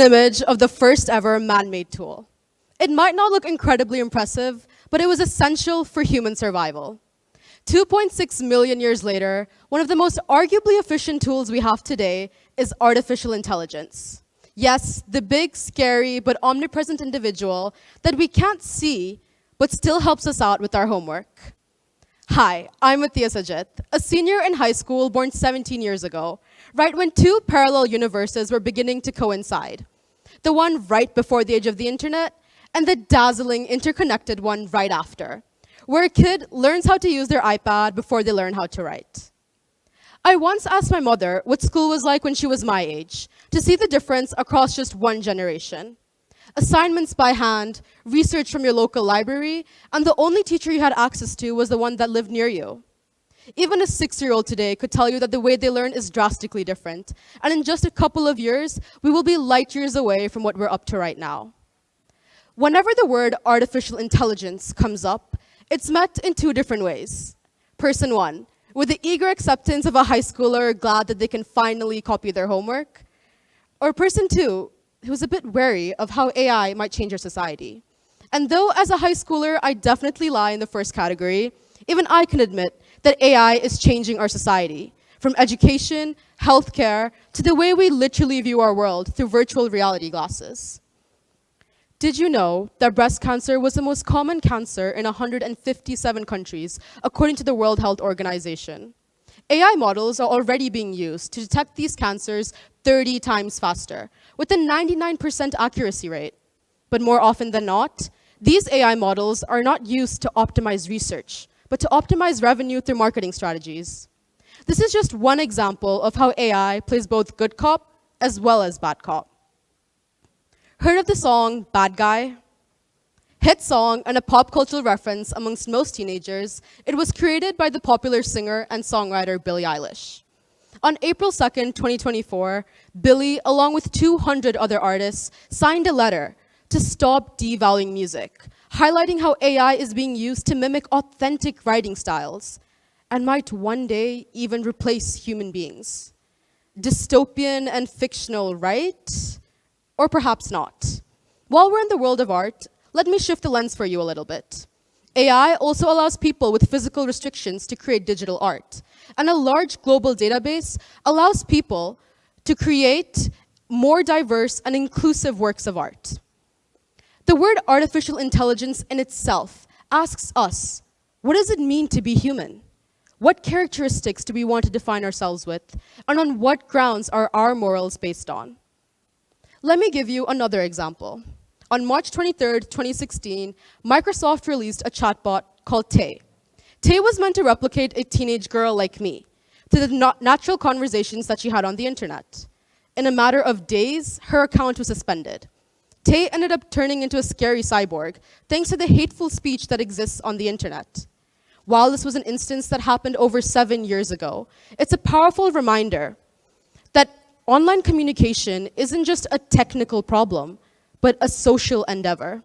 image of the first ever man-made tool. It might not look incredibly impressive, but it was essential for human survival. 2.6 million years later, one of the most arguably efficient tools we have today is artificial intelligence. Yes, the big, scary, but omnipresent individual that we can't see, but still helps us out with our homework. Hi, I'm Atiyah Sajith, a senior in high school born 17 years ago, right when two parallel universes were beginning to coincide. The one right before the age of the internet, and the dazzling interconnected one right after, where a kid learns how to use their iPad before they learn how to write. I once asked my mother what school was like when she was my age, to see the difference across just one generation. Assignments by hand, research from your local library, and the only teacher you had access to was the one that lived near you. Even a 6-year-old today could tell you that the way they learn is drastically different, and in just a couple of years, we will be light years away from what we're up to right now. Whenever the word artificial intelligence comes up, it's met in two different ways. Person one, with the eager acceptance of a high schooler glad that they can finally copy their homework. Or person two, who's a bit wary of how AI might change our society. And though as a high schooler, I definitely lie in the first category, even I can admit that AI is changing our society, from education, healthcare, to the way we literally view our world through virtual reality glasses. Did you know that breast cancer was the most common cancer in 157 countries, according to the World Health Organization? AI models are already being used to detect these cancers 30 times faster, with a 99% accuracy rate. But more often than not, these AI models are not used to optimize research, but to optimize revenue through marketing strategies. This is just one example of how AI plays both good cop as well as bad cop. Heard of the song Bad Guy? Hit song and a pop cultural reference amongst most teenagers, it was created by the popular singer and songwriter Billie Eilish. On April 2nd, 2024, Billie, along with 200 other artists, signed a letter to stop devaluing music, highlighting how AI is being used to mimic authentic writing styles and might one day even replace human beings. Dystopian and fictional, right? Or perhaps not. While we're in the world of art, let me shift the lens for you a little bit. AI also allows people with physical restrictions to create digital art, and a large global database allows people to create more diverse and inclusive works of art. The word artificial intelligence in itself asks us, what does it mean to be human? What characteristics do we want to define ourselves with? And on what grounds are our morals based on? Let me give you another example. On March 23rd, 2016, Microsoft released a chatbot called Tay. Tay was meant to replicate a teenage girl like me, to the natural conversations that she had on the internet. In a matter of days, her account was suspended. Tay ended up turning into a scary cyborg, thanks to the hateful speech that exists on the internet. While this was an instance that happened over 7 years ago, it's a powerful reminder that online communication isn't just a technical problem, but a social endeavor.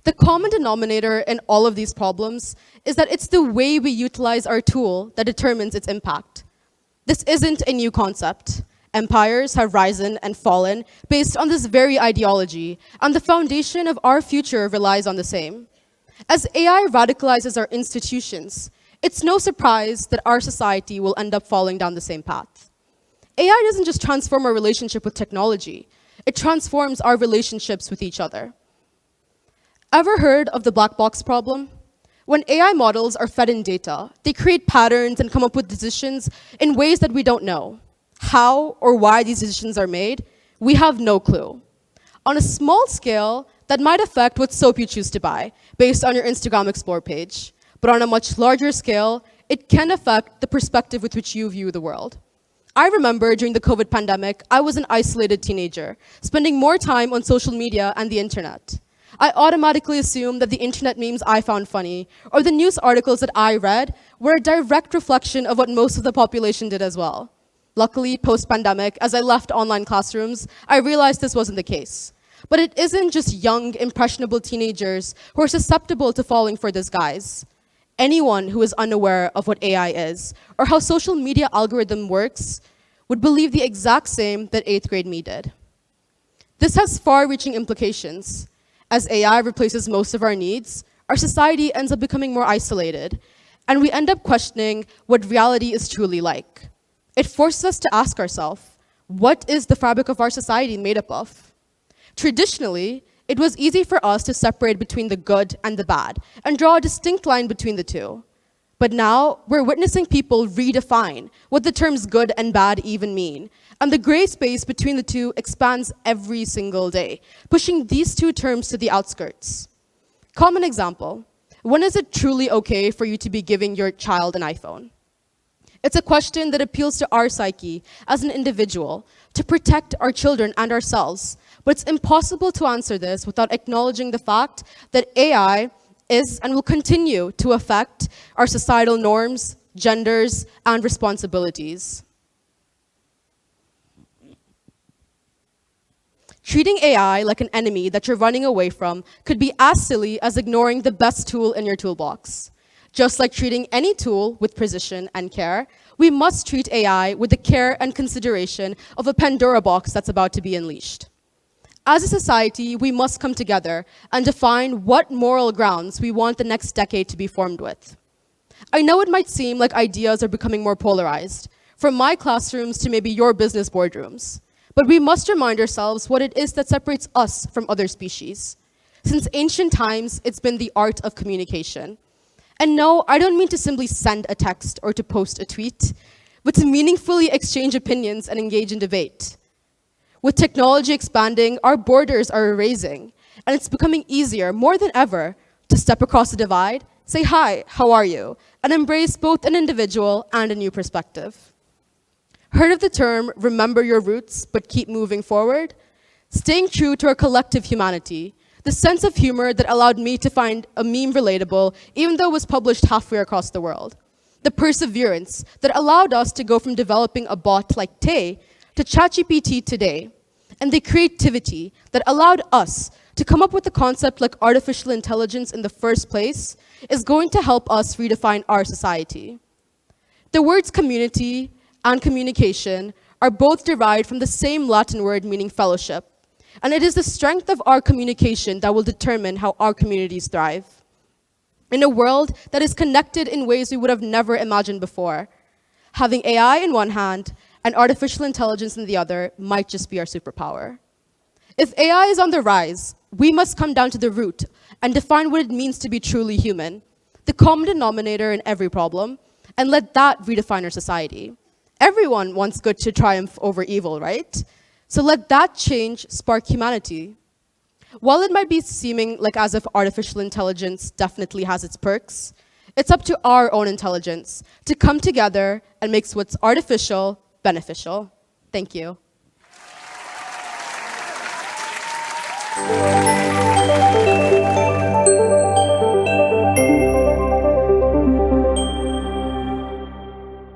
The common denominator in all of these problems is that it's the way we utilize our tool that determines its impact. This isn't a new concept. Empires have risen and fallen based on this very ideology, and the foundation of our future relies on the same. As AI radicalizes our institutions, it's no surprise that our society will end up falling down the same path. AI doesn't just transform our relationship with technology, it transforms our relationships with each other. Ever heard of the black box problem? When AI models are fed in data, they create patterns and come up with decisions in ways that we don't know. How or why these decisions are made, we have no clue. On a small scale, that might affect what soap you choose to buy based on your Instagram Explore page. But on a much larger scale, it can affect the perspective with which you view the world. I remember during the COVID pandemic, I was an isolated teenager, spending more time on social media and the internet. I automatically assumed that the internet memes I found funny, or the news articles that I read, were a direct reflection of what most of the population did as well. Luckily, post-pandemic, as I left online classrooms, I realized this wasn't the case. But it isn't just young, impressionable teenagers who are susceptible to falling for this guise. Anyone who is unaware of what AI is, or how social media algorithm works, would believe the exact same that 8th grade me did. This has far-reaching implications. As AI replaces most of our needs, our society ends up becoming more isolated, and we end up questioning what reality is truly like. It forces us to ask ourselves, what is the fabric of our society made up of? Traditionally, it was easy for us to separate between the good and the bad and draw a distinct line between the two. But now, we're witnessing people redefine what the terms good and bad even mean, and the gray space between the two expands every single day, pushing these two terms to the outskirts. Common example, when is it truly okay for you to be giving your child an iPhone? It's a question that appeals to our psyche as an individual to protect our children and ourselves, but it's impossible to answer this without acknowledging the fact that AI is and will continue to affect our societal norms, genders, and responsibilities. Treating AI like an enemy that you're running away from could be as silly as ignoring the best tool in your toolbox. Just like treating any tool with precision and care, we must treat AI with the care and consideration of a Pandora box that's about to be unleashed. As a society, we must come together and define what moral grounds we want the next decade to be formed with. I know it might seem like ideas are becoming more polarized, from my classrooms to maybe your business boardrooms. But we must remind ourselves what it is that separates us from other species. Since ancient times, it's been the art of communication. And no, I don't mean to simply send a text or to post a tweet, but to meaningfully exchange opinions and engage in debate. With technology expanding, our borders are erasing, and it's becoming easier, more than ever, to step across the divide, say hi, how are you, and embrace both an individual and a new perspective. Heard of the term, remember your roots, but keep moving forward? Staying true to our collective humanity, the sense of humor that allowed me to find a meme relatable, even though it was published halfway across the world. The perseverance that allowed us to go from developing a bot like Tay to ChatGPT today, and the creativity that allowed us to come up with a concept like artificial intelligence in the first place is going to help us redefine our society. The words community and communication are both derived from the same Latin word meaning fellowship, and it is the strength of our communication that will determine how our communities thrive. In a world that is connected in ways we would have never imagined before, having AI in one hand and artificial intelligence in the other might just be our superpower. If AI is on the rise, we must come down to the root and define what it means to be truly human, the common denominator in every problem, and let that redefine our society. Everyone wants good to triumph over evil, right? So let that change spark humanity. While it might be seeming like as if artificial intelligence definitely has its perks, it's up to our own intelligence to come together and make what's artificial beneficial. Thank you.